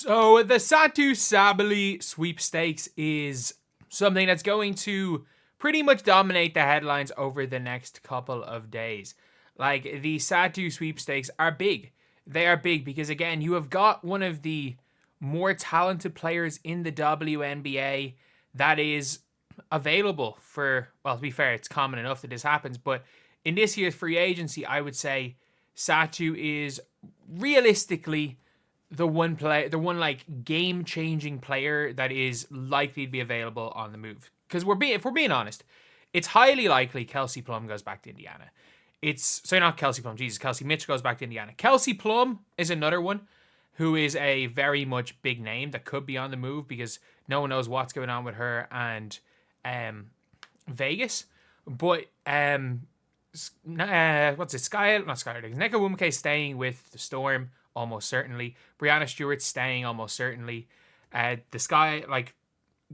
So the Satou Sabally sweepstakes is something that's going to pretty much dominate the headlines over the next couple of days. Like, the Satou sweepstakes are big. They are big because, again, you have got one of the more talented players in the WNBA that is available for, well, to be fair, it's common enough that this happens, but in this year's free agency, I would say Satou is realistically the one like game-changing player that is likely to be available on the move. Because if we're being honest, it's highly likely Kelsey Plum goes back to Indiana. Not Kelsey Plum, Jesus, Kelsey Mitchell goes back to Indiana. Kelsey Plum is another one who is a very much big name that could be on the move because no one knows what's going on with her and Vegas. But Nneka Nwumeke staying with the Storm, almost certainly. Breanna Stewart staying, almost certainly. The Sky, like,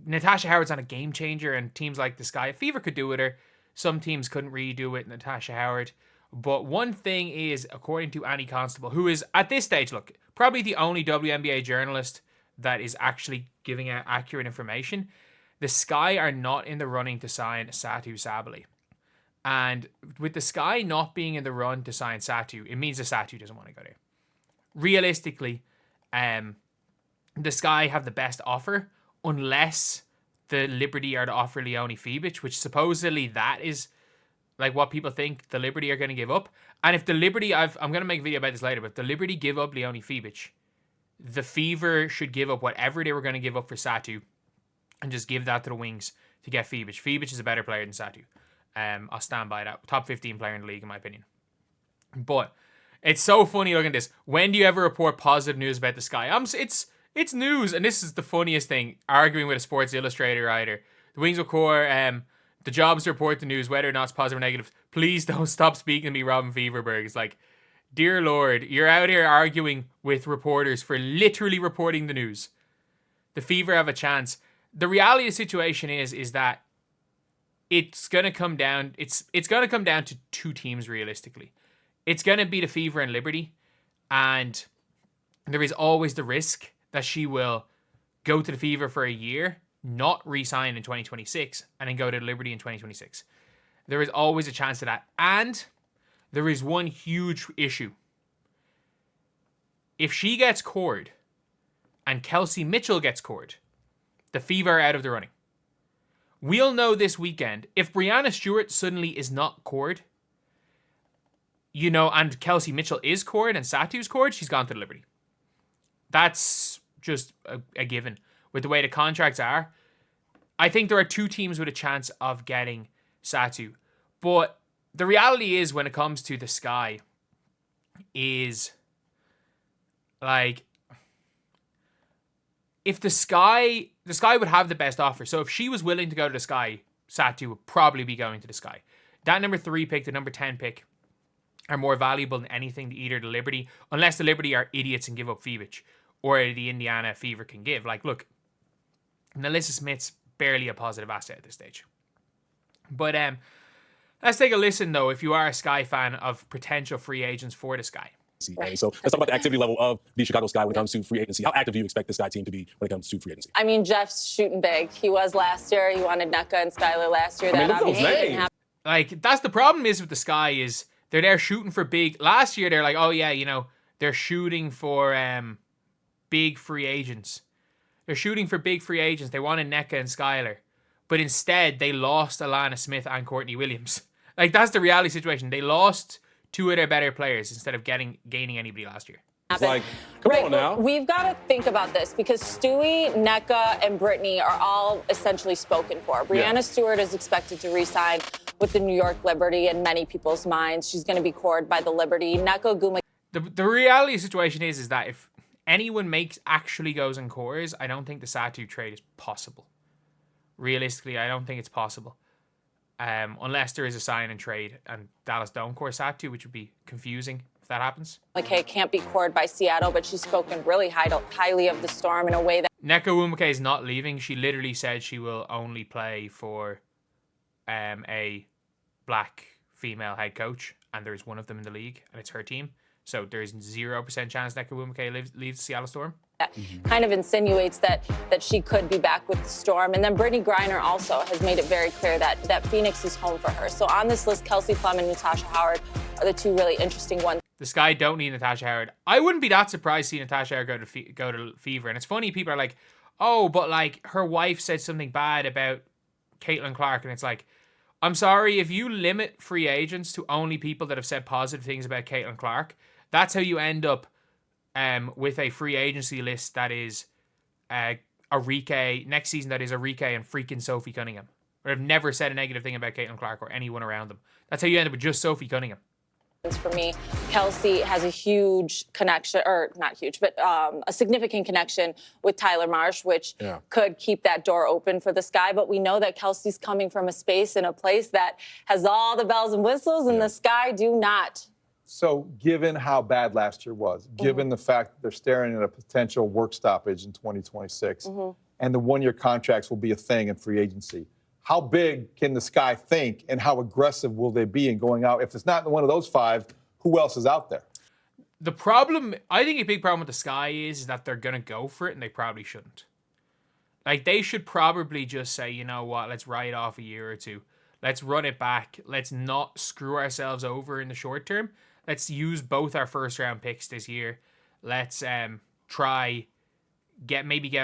Natasha Howard's on a game changer, and teams like the Sky Fever could do with her. Some teams couldn't really do it, Natasha Howard. But one thing is, according to Annie Constable, who is, at this stage, look, probably the only WNBA journalist that is actually giving out accurate information, the Sky are not in the running to sign Satou Sabally. And with the Sky not being in the run to sign Satou, it means the Satou doesn't want to go there. Realistically, the Sky have the best offer, unless the Liberty are to offer Leonie Fibic, which supposedly that is like what people think the Liberty are going to give up. And if the Liberty, I'm going to make a video about this later, but if the Liberty give up Leonie Fibic, the Fever should give up whatever they were going to give up for Satou and just give that to the Wings to get Fibic. Fibic is a better player than Satou. I'll stand by that. Top 15 player in the league, in my opinion. But it's so funny looking at this. When do you ever report positive news about the Sky? It's news, and this is the funniest thing. Arguing with a Sports Illustrated writer. The Wings will core, the job is to report the news, whether or not it's positive or negative. Please don't stop speaking to me, Robin Feverberg. It's like, dear Lord, you're out here arguing with reporters for literally reporting the news. The Fever have a chance. The reality of the situation is that it's gonna come down. It's gonna come down to two teams realistically. It's gonna be the Fever and Liberty, and there is always the risk that she will go to the Fever for a year, not re-sign in 2026, and then go to Liberty in 2026. There is always a chance of that, and there is one huge issue. If she gets cored, and Kelsey Mitchell gets cored, the Fever are out of the running. We'll know this weekend. If Breanna Stewart suddenly is not cored, and Kelsey Mitchell is cored and Satou's cored, she's gone to the Liberty. That's just a given. With the way the contracts are, I think there are two teams with a chance of getting Satou. But the reality is, when it comes to the Sky, is like, if the Sky would have the best offer. So if she was willing to go to the Sky, Satou would probably be going to the Sky. That number 3 pick, the number 10 pick, are more valuable than anything to either the Liberty, unless the Liberty are idiots and give up Fibic, or the Indiana Fever can give. Like, look, Nalissa Smith's barely a positive asset at this stage. But let's take a listen, though, if you are a Sky fan, of potential free agents for the Sky. Right. So let's talk about the activity level of the Chicago Sky when it comes to free agency. How active do you expect the Sky team to be when it comes to free agency? I mean, Jeff's shooting big. He was last year. He wanted Nneka and Skylar last year. That obviously didn't happen. Like, that's the problem is with the Sky, is they're there shooting for big. Last year, they're like, oh yeah, they're shooting for big free agents. They're shooting for big free agents. They wanted Nneka and Skylar. But instead, they lost Alana Smith and Courtney Williams. Like, that's the reality situation. They lost two of their better players instead of gaining anybody last year. It's like, come on now. We've got to think about this because Stewie, Nneka, and Brittany are all essentially spoken for. Breanna Stewart is expected to re-sign with the New York Liberty in many people's minds. She's going to be cored by the Liberty. Nneka Nwumeke. The reality of the situation is that if anyone actually goes and cores, I don't think the Satou trade is possible. Realistically, I don't think it's possible. Unless there is a sign and trade and Dallas don't core Satou, which would be confusing if that happens. Okay, can't be cored by Seattle, but she's spoken really highly of the Storm in a way that... Nneka Nwumeke is not leaving. She literally said she will only play for a black female head coach, and there's one of them in the league, and it's her team. So there's 0% chance Nneka Nwumeke leaves the Seattle Storm. kind of insinuates that she could be back with the Storm. And then Brittany Griner also has made it very clear that Phoenix is home for her. So on this list, Kelsey Plum and Natasha Howard are the two really interesting ones. The Sky don't need Natasha Howard. I wouldn't be that surprised to see Natasha Howard go to Fever. And it's funny, people are like, oh, but like her wife said something bad about Caitlin Clark. And it's like, I'm sorry, if you limit free agents to only people that have said positive things about Caitlin Clark, that's how you end up with a free agency list that is Arike, next season that is Arike and freaking Sophie Cunningham. Or have never said a negative thing about Caitlin Clark or anyone around them. That's how you end up with just Sophie Cunningham. For me, Kelsey has a huge connection, or not huge, but a significant connection with Tyler Marsh, which could keep that door open for the Sky. But we know that Kelsey's coming from a space and a place that has all the bells and whistles, and the Sky do not. So given how bad last year was, given the fact that they're staring at a potential work stoppage in 2026, and the one-year contracts will be a thing in free agency, how big can the Sky think, and how aggressive will they be in going out? If it's not one of those five, who else is out there? The problem, I think a big problem with the Sky is that they're going to go for it, and they probably shouldn't. Like, they should probably just say, you know what, let's write off a year or two. Let's run it back. Let's not screw ourselves over in the short term. Let's use both our first-round picks this year. Let's get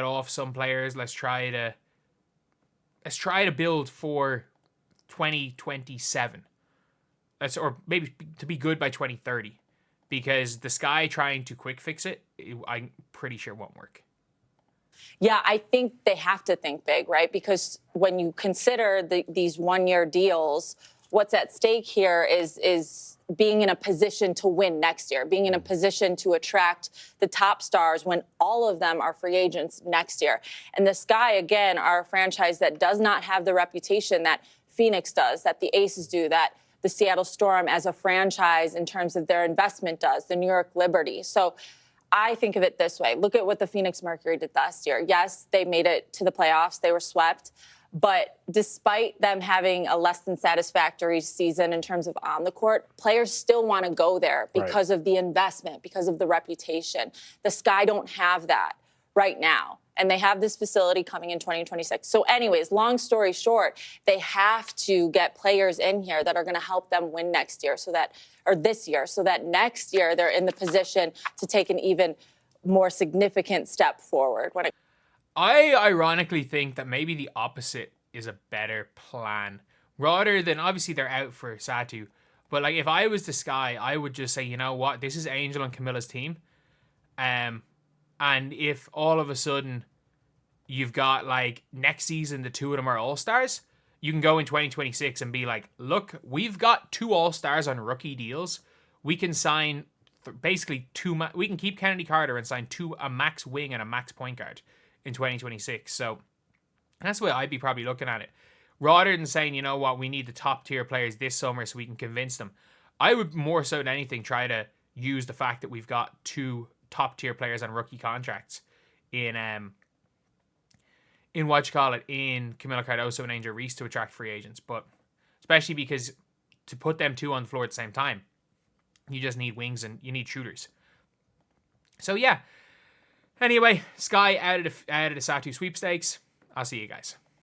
off some players. Let's try to build for 2027. Or maybe to be good by 2030. Because the Sky trying to quick fix it, I'm pretty sure won't work. Yeah, I think they have to think big, right? Because when you consider these one-year deals, what's at stake here is being in a position to win next year, being in a position to attract the top stars when all of them are free agents next year. And the Sky, again, are a franchise that does not have the reputation that Phoenix does, that the Aces do, that the Seattle Storm as a franchise in terms of their investment does, the New York Liberty. So I think of it this way. Look at what the Phoenix Mercury did last year. Yes, they made it to the playoffs. They were swept. But despite them having a less than satisfactory season in terms of on the court, players still want to go there because of the investment, because of the reputation. The Sky don't have that right now. And they have this facility coming in 2026. So anyways, long story short, they have to get players in here that are going to help them win next year this year, so that next year they're in the position to take an even more significant step forward. I ironically think that maybe the opposite is a better plan. Rather than, obviously they're out for Satou, but like if I was the Sky, I would just say, you know what, this is Angel and Camilla's team. And if all of a sudden you've got like next season the two of them are all-stars, you can go in 2026 and be like, look, we've got two all-stars on rookie deals. We can sign basically we can keep Kennedy Carter and sign a max wing and a max point guard in 2026. So that's the way I'd be probably looking at it. Rather than saying, you know what, we need the top tier players this summer so we can convince them. I would more so than anything try to use the fact that we've got two top tier players on rookie contracts in Camila Cardoso and Angel Reese to attract free agents. But especially because to put them two on the floor at the same time, you just need wings and you need shooters. So yeah. Anyway, Sky out of the Satou sweepstakes. I'll see you guys.